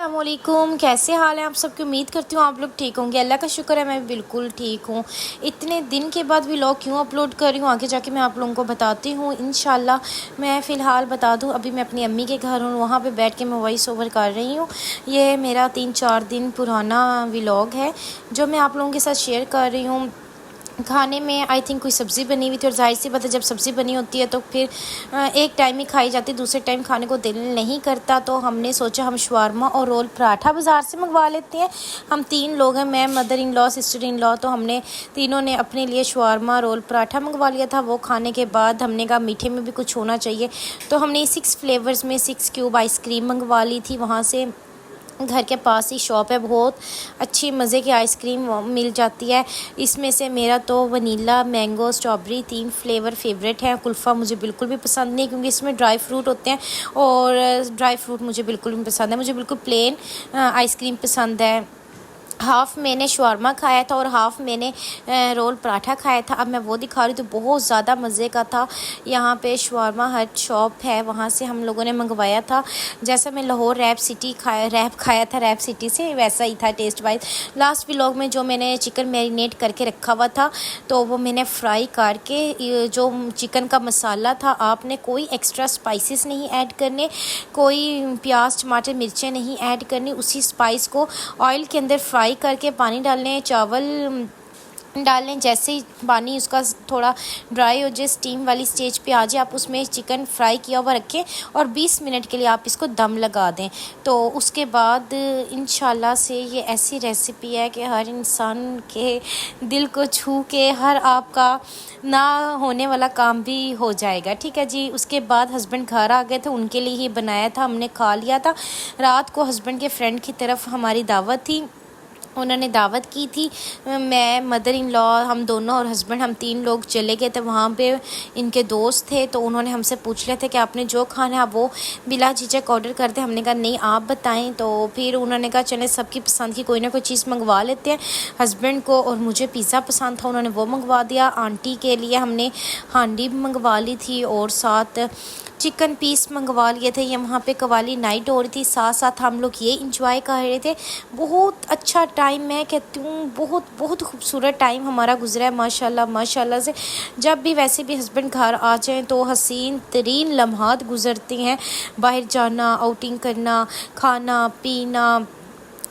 अस्सलामुअलैकुम, कैसे हाल है आप सबकी। उम्मीद करती हूँ आप लोग ठीक होंगे। अल्लाह का शुक्र है मैं बिल्कुल ठीक हूँ। इतने दिन के बाद व्लॉग क्यों अपलोड कर रही हूँ आगे जाके मैं आप लोगों को बताती हूँ इंशाल्लाह। मैं फ़िलहाल बता दूँ, अभी मैं अपनी अम्मी के घर हूँ, वहाँ पे बैठ के मैं वॉइस ओवर कर रही हूँ। ये मेरा 3-4 दिन पुराना व्लॉग है जो मैं आप लोगों के साथ शेयर कर रही हूँ। खाने में आई थिंक कोई सब्ज़ी बनी हुई थी और ज़ाहिर सी बात है जब सब्ज़ी बनी होती है तो फिर एक टाइम ही खाई जाती है, दूसरे टाइम खाने को दिल नहीं करता। तो हमने सोचा हम शवारमा और रोल पराठा बाज़ार से मंगवा लेते हैं। हम 3 लोग हैं, मैं, mother in law, sister in law. तो हमने तीनों ने अपने लिए शवारमा रोल पराठा मंगवा लिया था। वो खाने के बाद हमने कहा मीठे में भी कुछ होना चाहिए, तो हमने 6 फ्लेवर्स में 6 क्यूब आइसक्रीम मंगवा ली थी। वहाँ से घर के पास ही शॉप है, बहुत अच्छी मज़े की आइसक्रीम मिल जाती है। इसमें से मेरा तो vanilla, mango, strawberry 3 flavour favourite है। कुल्फ़ा मुझे बिल्कुल भी पसंद नहीं क्योंकि इसमें ड्राई फ्रूट होते हैं और ड्राई फ्रूट मुझे बिल्कुल भी पसंद है। मुझे बिल्कुल प्लेन आइसक्रीम पसंद है। हाफ़ मैंने शवारमा खाया था और हाफ़ मैंने रोल पराठा खाया था। अब मैं वो दिखा रही हूँ, तो बहुत ज़्यादा मज़े का था। यहाँ पे शवारमा हट शॉप है, वहाँ से हम लोगों ने मंगवाया था। जैसा मैं लाहौर रैप खाया था रैप सिटी से, वैसा ही था टेस्ट वाइज। लास्ट व्लॉग में जो मैंने चिकन मैरिनेट करके रखा हुआ था तो वो मैंने फ्राई करके, जो चिकन का मसाला था, आपने कोई एक्स्ट्रा स्पाइसेस नहीं ऐड करने, कोई प्याज, टमाटर, मिर्चें नहीं ऐड करनी। उसी स्पाइस को ऑयल के अंदर फ्राई करके पानी डालने, चावल डालें। जैसे ही पानी उसका थोड़ा ड्राई हो जाए, स्टीम वाली स्टेज पे आ जाए, आप उसमें चिकन फ्राई किया हुआ रखें और 20 मिनट के लिए आप इसको दम लगा दें। तो उसके बाद इंशाल्लाह से ये ऐसी रेसिपी है कि हर इंसान के दिल को छू के हर आपका ना होने वाला काम भी हो जाएगा। ठीक है जी। उसके बाद हस्बैंड घर आ गए थे, उनके लिए ही बनाया था, हमने खा लिया था। रात को हस्बैंड के फ्रेंड की तरफ हमारी दावत थी, उन्होंने दावत की थी। मैं, मदर इन लॉ, हम दोनों और हस्बैंड, हम 3 लोग चले गए थे वहाँ पे। इनके दोस्त थे तो उन्होंने हमसे पूछ लिया था कि आपने जो खाना है आप वो बिला झिझक ऑर्डर कर दें। हमने कहा नहीं आप बताएं। तो फिर उन्होंने कहा चलें सबकी पसंद की कोई ना कोई चीज़ मंगवा लेते हैं। हस्बैंड को और मुझे पिज़्ज़ा पसंद था, उन्होंने वो मंगवा दिया। आंटी के लिए हमने हांडी मंगवा ली थी और साथ चिकन पीस मंगवा लिए थे। ये वहाँ पे कवाली नाइट हो रही थी, साथ साथ हम लोग ये इंजॉय कर रहे थे। बहुत अच्छा टाइम, मैं कहती हूँ बहुत बहुत खूबसूरत टाइम हमारा गुजरा है माशाल्लाह माशाल्लाह से। जब भी वैसे भी हस्बैंड घर आ जाएँ तो हसीन तरीन लम्हात गुजरती हैं। बाहर जाना, आउटिंग करना, खाना पीना,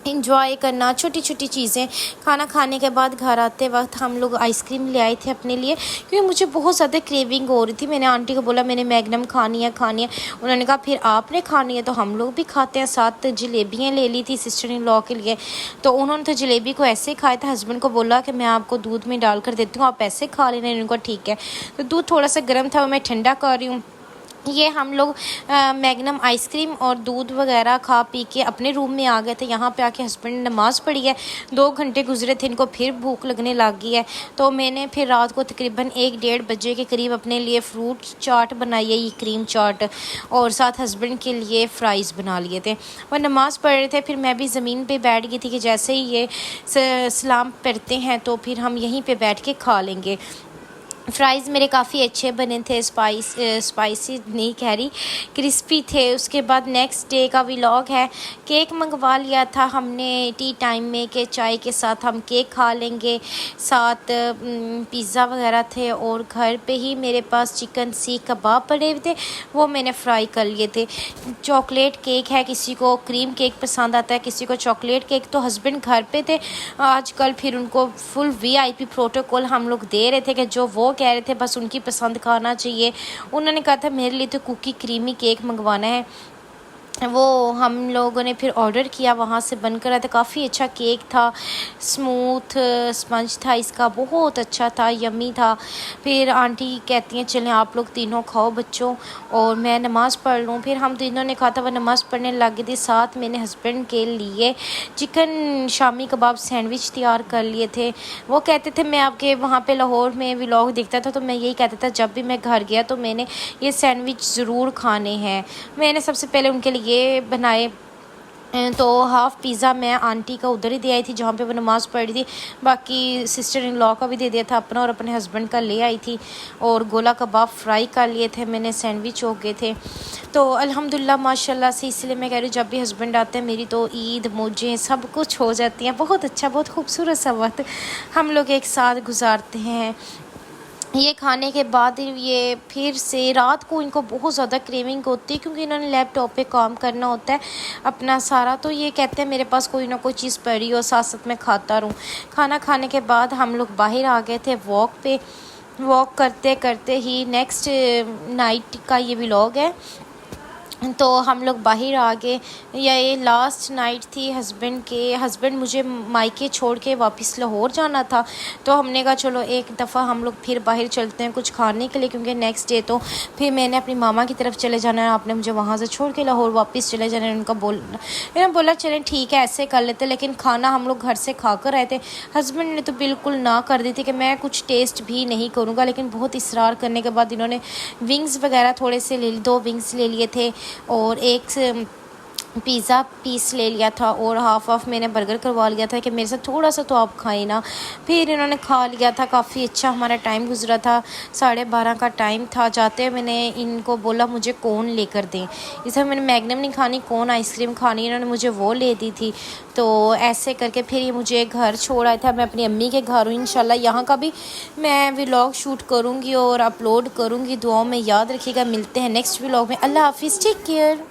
इंजॉय करना, छोटी छोटी चीज़ें। खाना खाने के बाद घर आते वक्त हम लोग आइसक्रीम ले आए थे अपने लिए क्योंकि मुझे बहुत ज़्यादा क्रेविंग हो रही थी। मैंने आंटी को बोला मैंने मैग्नम खानी है खानी है। उन्होंने कहा फिर आपने खानी है तो हम लोग भी खाते हैं। साथ जलेबियाँ ले ली थी सिस्टर इन लॉ के लिए, तो उन्होंने तो जलेबी को ऐसे ही खाया था। हस्बैंड को बोला कि मैं आपको दूध में डाल कर देती हूँ, आप ऐसे खा लेना। उनको ठीक है। तो दूध थोड़ा सा गर्म था, वो मैं ठंडा कर रही हूँ। ये हम लोग मैग्नम आइसक्रीम और दूध वगैरह खा पी के अपने रूम में आ गए थे। यहाँ पे आके हस्बैंड ने नमाज़ पढ़ी है। 2 घंटे गुजरे थे, इनको फिर भूख लगने लग गई है। तो मैंने फिर रात को तकरीबन 1-1:30 बजे के करीब अपने लिए फ्रूट चाट बनाई है, ये क्रीम चाट, और साथ हस्बैंड के लिए फ़्राइज़ बना लिए थे। वह नमाज़ पढ़ रहे थे, फिर मैं भी ज़मीन पर बैठ गई थी कि जैसे ही ये सलाम पढ़ते हैं तो फिर हम यहीं पर बैठ के खा लेंगे। फ्राइज़ मेरे काफ़ी अच्छे बने थे, स्पाइसी नहीं कह रही, क्रिस्पी थे। उसके बाद नेक्स्ट डे का व्लॉग है। केक मंगवा लिया था हमने टी टाइम में कि चाय के साथ हम केक खा लेंगे। साथ पिज़्ज़ा वगैरह थे और घर पे ही मेरे पास चिकन सीख कबाब पड़े हुए थे, वो मैंने फ्राई कर लिए थे। चॉकलेट केक है, किसी को क्रीम केक पसंद आता है, किसी को चॉकलेट केक। तो हस्बैंड घर पे थे आजकल, फिर उनको फुल VIP प्रोटोकॉल हम लोग दे रहे थे कि जो वो कह रहे थे बस उनकी पसंद खाना चाहिए। उन्होंने कहा था मेरे लिए तो कुकी क्रीमी केक मंगवाना है, वो हम लोगों ने फिर ऑर्डर किया, वहाँ से बनकर आया था। काफ़ी अच्छा केक था, स्मूथ स्पंज था इसका, बहुत अच्छा था, यमी था। फिर आंटी कहती हैं चलें आप लोग तीनों खाओ बच्चों और मैं नमाज़ पढ़ लूँ। फिर हम तीनों ने कहा था, वह नमाज़ पढ़ने लग गई थी। साथ मैंने हस्बैंड के लिए चिकन शामी कबाब सैंडविच तैयार कर लिए थे। वो कहते थे मैं आपके वहाँ पे लाहौर में व्लॉग देखता था तो मैं यही कहता था जब भी मैं घर गया तो मैंने ये सैंडविच ज़रूर खाने हैं। मैंने सबसे पहले उनके लिए बनाए तो हाफ़ पिज़्ज़ा मैं आंटी का उधर ही दे आई थी जहाँ पे वो नमाज़ पढ़ रही थी। बाकी सिस्टर इन लॉ का भी दे दिया था अपना और अपने हस्बैंड का ले आई थी। और गोला कबाब फ्राई कर लिए थे मैंने, सैंडविच हो गए थे। तो अल्हम्दुलिल्लाह माशाल्लाह से, इसलिए मैं कह रही हूँ जब भी हस्बैंड आते हैं मेरी तो ईद मौजें सब कुछ हो जाती हैं। बहुत अच्छा, बहुत खूबसूरत सा वक्त हम लोग एक साथ गुजारते हैं। ये खाने के बाद ये फिर से रात को इनको बहुत ज़्यादा क्रेविंग होती है क्योंकि इन्होंने लैपटॉप पे काम करना होता है अपना सारा। तो ये कहते हैं मेरे पास कोई ना कोई चीज़ पड़ी हो, साथ साथ में खाता रहूँ। खाना खाने के बाद हम लोग बाहर आ गए थे वॉक पे। वॉक करते करते ही नेक्स्ट नाइट का ये व्लॉग है। तो हम लोग बाहर आ गए, या ये लास्ट नाइट थी हस्बैंड मुझे मायके छोड़ के वापस लाहौर जाना था। तो हमने कहा चलो एक दफ़ा हम लोग फिर बाहर चलते हैं कुछ खाने के लिए, क्योंकि नेक्स्ट डे तो फिर मैंने अपनी मामा की तरफ चले जाना है, आपने मुझे वहाँ से छोड़ के लाहौर वापस चले जाना है। मैंने बोला चलें ठीक है ऐसे कर लेते, लेकिन खाना हम लोग घर से खा कर आए थे। हस्बैंड ने तो बिल्कुल ना कर दी थी कि मैं कुछ टेस्ट भी नहीं करूँगा, लेकिन बहुत इसरार करने के बाद इन्होंने विंग्स वगैरह थोड़े से ले 2 विंग्स ले लिए थे और एक पिज़्ज़ा पीस ले लिया था और हाफ़ मैंने बर्गर करवा लिया था कि मेरे साथ थोड़ा सा तो आप खाएं ना। फिर इन्होंने खा लिया था, काफ़ी अच्छा हमारा टाइम गुजरा था। 12:30 का टाइम था। जाते हुए मैंने इनको बोला मुझे कोन लेकर दें, इसमें मैंने मैग्नम नहीं खानी, कोन आइसक्रीम खानी, इन्होंने मुझे वो ले दी थी। तो ऐसे करके फिर ये मुझे घर छोड़ आया था। मैं अपनी अम्मी के घर हूँ, इंशाल्लाह यहाँ का भी मैं व्लॉग शूट करूँगी और अपलोड करूँगी। दुआओं में याद रखिएगा। मिलते हैं नेक्स्ट व्लॉग में। अल्लाह हाफिज़, टेक केयर।